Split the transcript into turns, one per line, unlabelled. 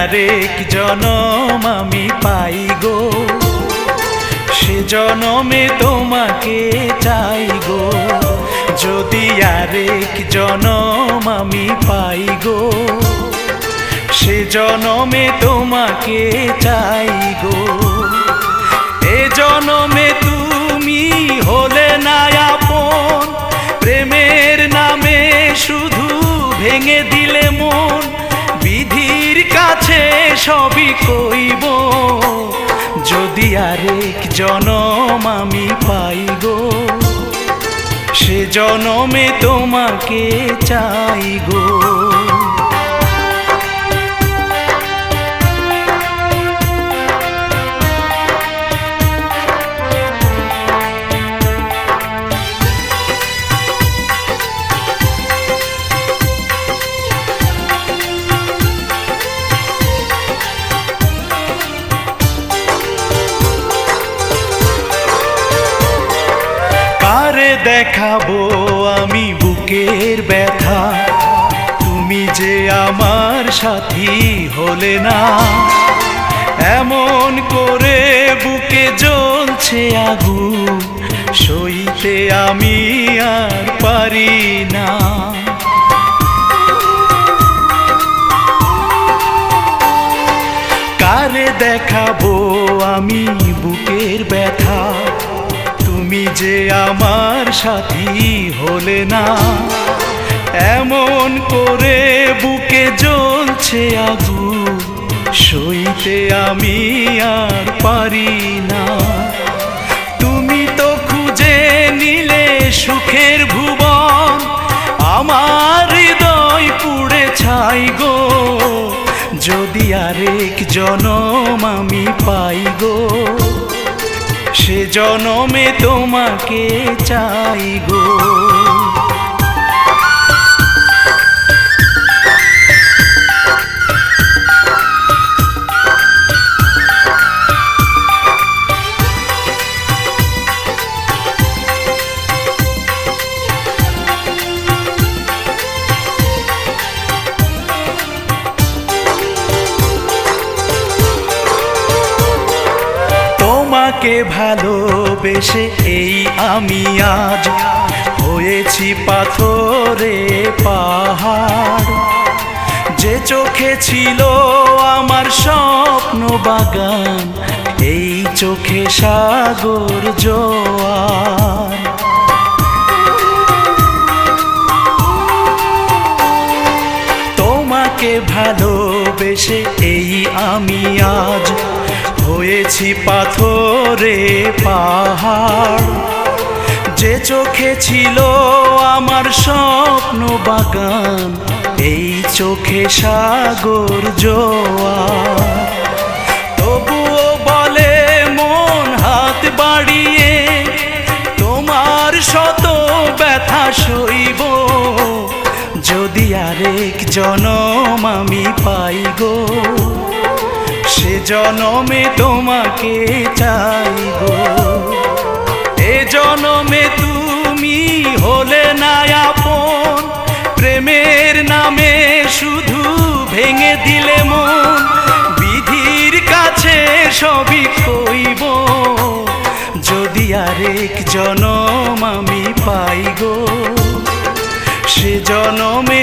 আরেক জনম আমি পাই গো, সে জনমে তোমাকে চাই গো। যদি আরেক জনম আমি পাই গো, সে জনমে তোমাকে চাই গো। এ জনমে তুমি হলে না আপন, প্রেমের নামে শুধু ভেঙে দিলে মন। বিধির কাছে সবই কইব, যদি আরেক জনম আমি পাই গো, সে জনমে তোমাকে চাই গো। কারে দেখাবো আমি বুকের ব্যথা, তুমি যে আমার সাথী হলে না। এমন করে বুকে জ্বলছে আগুন, সইতে আমি আর পারি না। কারে দেখাবো আমি বুকের ব্যথা, তুমি যে আমার সাথী হলে না। এমন করে বুকে জ্বলছে আগুন, সইতে আমি আর পারি না। তুমি তো খুঁজে নিলে সুখের ভুবন, আমার হৃদয় পুড়ে ছাই গো। যদি আরেক জনম আমি পাই গো, সে জনমে তোমাকে চাই গো। তোমাকে ভালোবেসে এই আমি আজ হয়েছি পাথরে পাহাড়। যে চোখে ছিল আমার স্বপ্ন বাগান, এই চোখে সাগর জোয়ার। তোমাকে ভালোবেসে এই আমি আজ হয়েছি পাথরে পাহাড়। যে চোখে ছিল আমার স্বপ্ন বাগান, এই চোখে সাগর জোয়ার। তবুও বলে মন হাত বাড়িয়ে, তোমার শত ব্যথা সইব। যদি আরেক জনম আমি পাই গো, সে জনমে তোমাকে চাই গো। এ জনমে তুমি হলে না আপন, প্রেমের নামে শুধু ভেঙে দিলে মন। বিধির কাছে সবই কইব, যদি আরেক জনম আমি পাই গো, সে জনমে